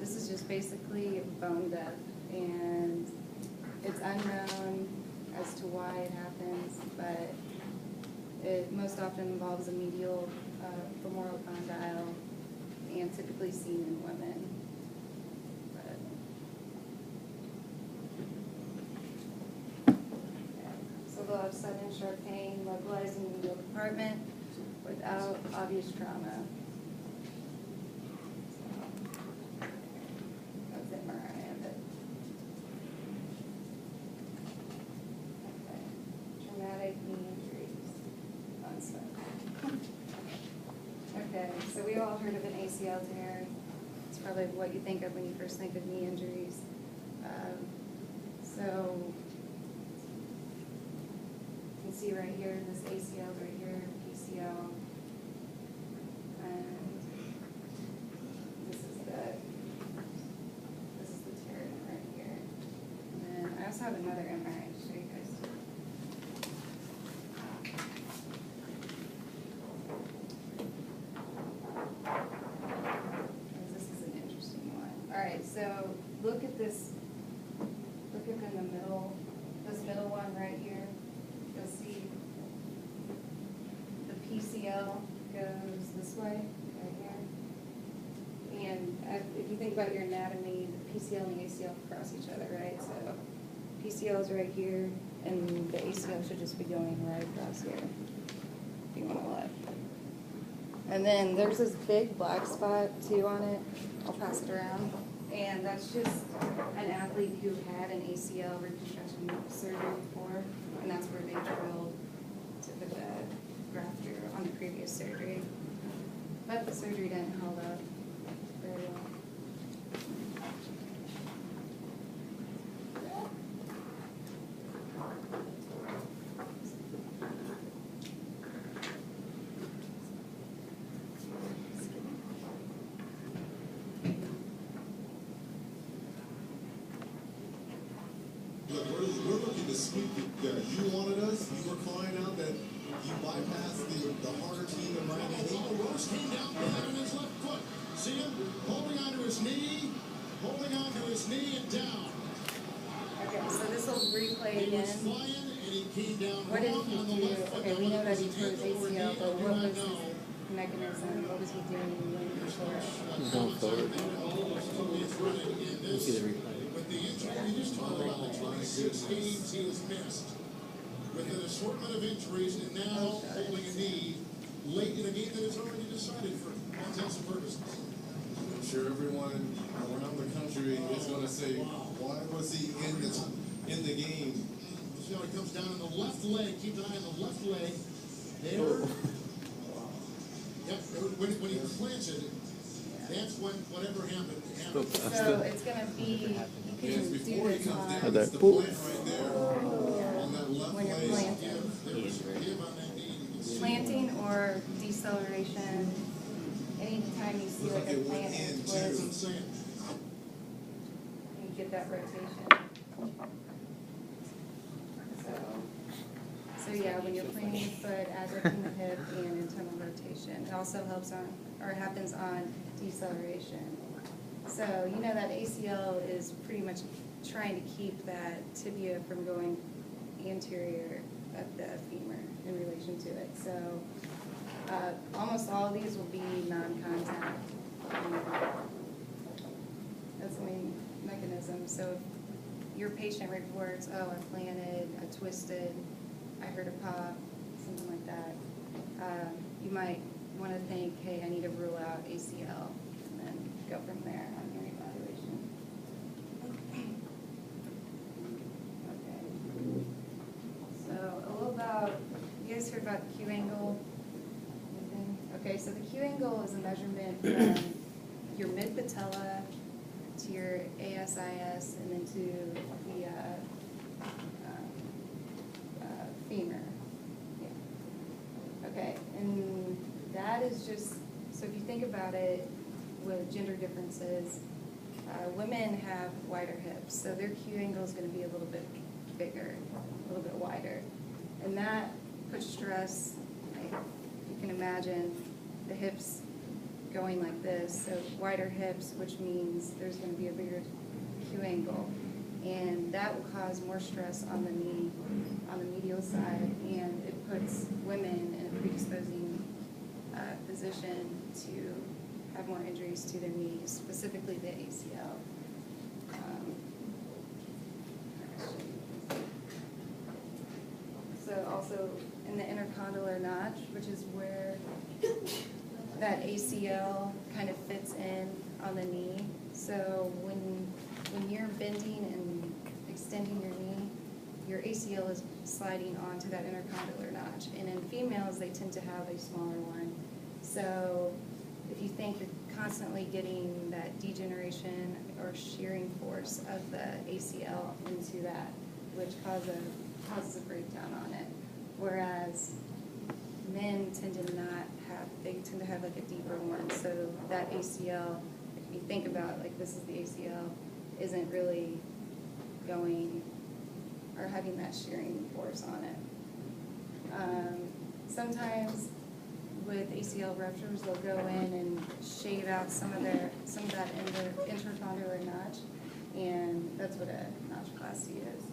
This is just basically bone death, and it's unknown as to why it happens, but it most often involves a medial femoral condyle and typically seen in women. So they'll have sudden sharp pain, localized in the medial compartment without obvious trauma. That's MRI of it. Okay. Traumatic knee injuries. Fun stuff. Okay, so we all heard of an ACL tear. It's probably what you think of when you first think of knee injuries. So you can see right here, this ACL right here, PCL, and this is the tear right here. And then I also have another MRI to show you guys. This is an interesting one. All right, so look at this. Look up in the middle, this middle one right here. You'll see the PCL goes this way, right here. And if you think about your anatomy, the PCL and the ACL cross each other, right? So PCL is right here, and the ACL should just be going right across here, if you want to look. And then there's this big black spot too on it. I'll pass it around. And that's just an athlete who had an ACL reconstruction surgery before, and that's where they drilled to put the graft through on the previous surgery. But the surgery didn't hold up very well. Look, we're looking to speak there. You wanted us. You were crying out that you bypassed the harder team in Miami. Well, Rose came down bad on his left foot. See him holding onto his knee and down. Okay, so this will replay He was again. flying and he came down What did wrong he on the do? left foot. Okay, we know that he tore his ACL, but what was his know. mechanism? What was he doing when he tore it? He's going forward. You see the replay. With the injury, we just talked about the 26 games he has missed. With an assortment of injuries and now holding a knee late in a game that is already decided for all intents and purposes. I'm sure everyone around the country is going to say, why was he in the game? See how he comes down on the left leg. Keep an eye on the left leg. There. Yep. When he plants it, that's when whatever happened. So it's going to be, you Yes, can do before he this comes on down, there. it's the plant right there on that left when you're leg. planting. There was give on that knee. You can see Planting or deceleration, anytime you see Looks like like a it went plant in, and too. that's what I'm twist, saying. you get that rotation. So yeah, when you're planting your foot, adducting the hip and internal rotation. It also helps on, or happens on deceleration. So you know that ACL is pretty much trying to keep that tibia from going anterior of the femur in relation to it. So almost all of these will be non-contact. That's the main mechanism. So if your patient reports, oh, I planted, I twisted, I heard a pop, something like that, you might want to think, hey, I need to rule out ACL, and then go from there on your evaluation. Okay. So a little about, you guys heard about the Q angle? Anything? Okay, so the Q angle is a measurement from your mid-patella to your ASIS and then to the femur. Yeah. Okay, and that is just, so if you think about it with gender differences, women have wider hips, so their Q angle is going to be a little bit bigger, a little bit wider. And that puts stress, like you can imagine, the hips going like this, so wider hips, which means there's going to be a bigger Q angle. And that will cause more stress on the knee, on the medial side, and it puts women in a predisposing position to have more injuries to their knees, specifically the ACL. So also in the intercondylar notch, which is where that ACL kind of fits in on the knee. So when you're bending and extending your knee, your ACL is sliding onto that intercondylar notch. And in females, they tend to have a smaller one. So if you think you're constantly getting that degeneration or shearing force of the ACL into that, which causes a breakdown on it. Whereas men tend to not have, they tend to have like a deeper one. So that ACL, if you think about like this is the ACL, isn't really going or having that shearing force on it. Sometimes with ACL ruptures, they'll go in and shave out some of that intercondylar notch, and that's what a notchplasty is.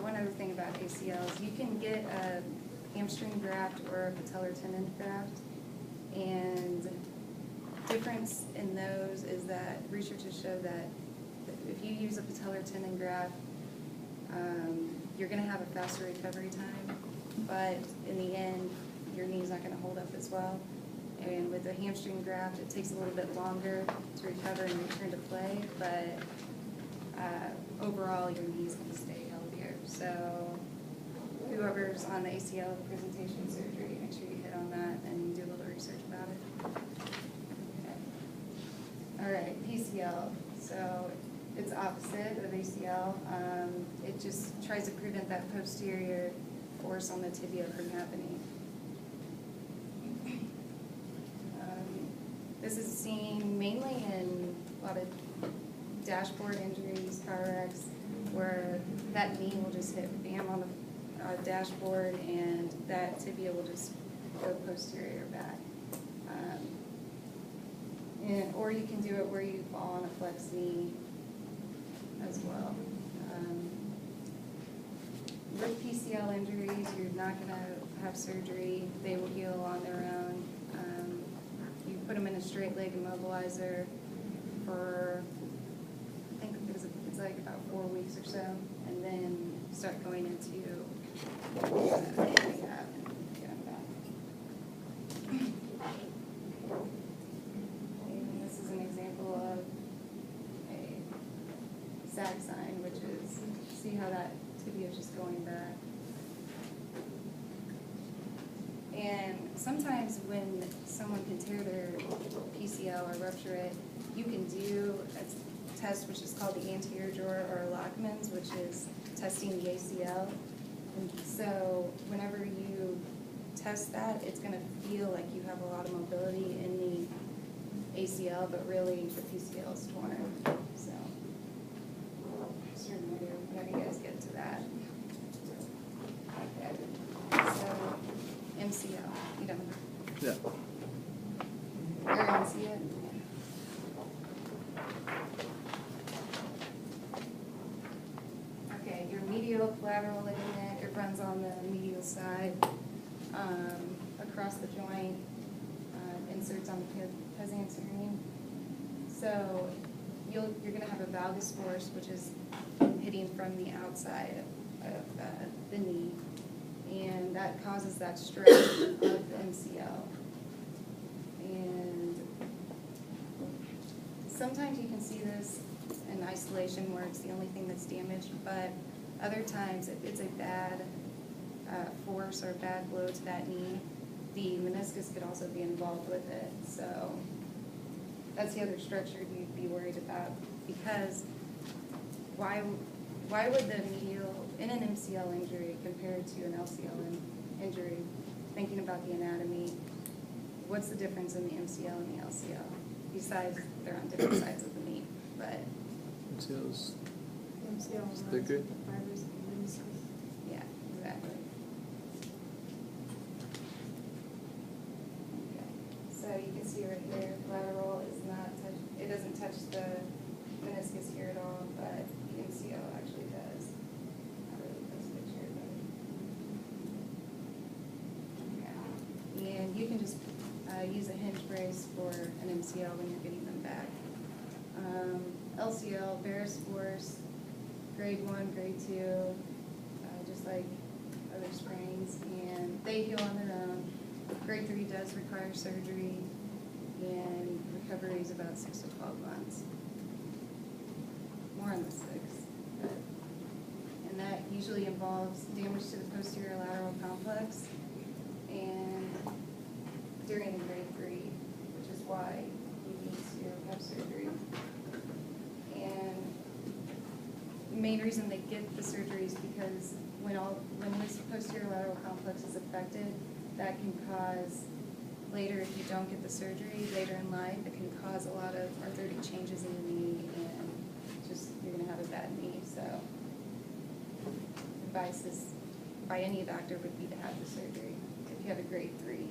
One other thing about ACLs, you can get a hamstring graft or a patellar tendon graft, and difference in those is that research has showed that if you use a patellar tendon graft, you're going to have a faster recovery time, but in the end, your knee's not going to hold up as well. And with a hamstring graft, it takes a little bit longer to recover and return to play, but overall, your knee's going to stay healthier. So whoever's on the ACL presentation surgery, make sure you hit on that and do a little research about it. Okay. All right, PCL. So it's opposite of ACL. It just tries to prevent that posterior force on the tibia from happening. This is seen mainly in a lot of dashboard injuries, car wrecks, where that knee will just hit bam on the dashboard and that tibia will just go posterior back. Or you can do it where you fall on a flex knee as well. With PCL injuries, you're not going to have surgery. They will heal on their own. You put them in a straight leg immobilizer for, I think it's like about 4 weeks or so, and then start going into rehab and get them back. And this is an example of a sag sign, which is, see how that tibia is just going back. And sometimes when someone can tear their PCL or rupture it, you can do a test which is called the anterior drawer or Lockman's, which is testing the ACL. And so whenever you test that, it's going to feel like you have a lot of mobility in the ACL, but really the PCL is torn. So, whenever you guys get to that. Okay. So, MCL, you don't. Yeah. Everyone see it? Okay, your medial collateral ligament, it runs on the medial side, across the joint, inserts on the pes anterior. So you're going to have a valgus force, which is hitting from the outside of the knee, and that causes that stretch of the MCL. And sometimes you can see this in isolation where it's the only thing that's damaged, but other times it's a bad force or bad blow to that knee. The meniscus could also be involved with it. So that's the other structure you'd be worried about, because why would the medial, in an MCL injury compared to an LCL injury, thinking about the anatomy, what's the difference in the MCL and the LCL? Besides, they're on different sides of the knee, but MCL's MCL thicker. fibers and meniscus. yeah, exactly. So you can see right here, lateral is not touch, it doesn't touch the meniscus here at all, but the MCL actually does. Not really this picture, but. Yeah. And you can just use a hinge brace for an MCL when you're getting them back. LCL, varus force, grade 1, grade 2, just like other sprains, and they heal on their own. Grade 3 does require surgery, and recovery is about 6 to 12 months. More on the 6, but, and that usually involves damage to the posterior lateral complex, and during the grade 3, which is why you need to have surgery. And the main reason they get the surgery is because when this posterior lateral complex is affected, that can cause, later if you don't get the surgery, later in life, it can cause a lot of arthritic changes in the knee, and just, you're gonna have a bad knee, so advice is, by any doctor, would be to have the surgery if you have a grade 3.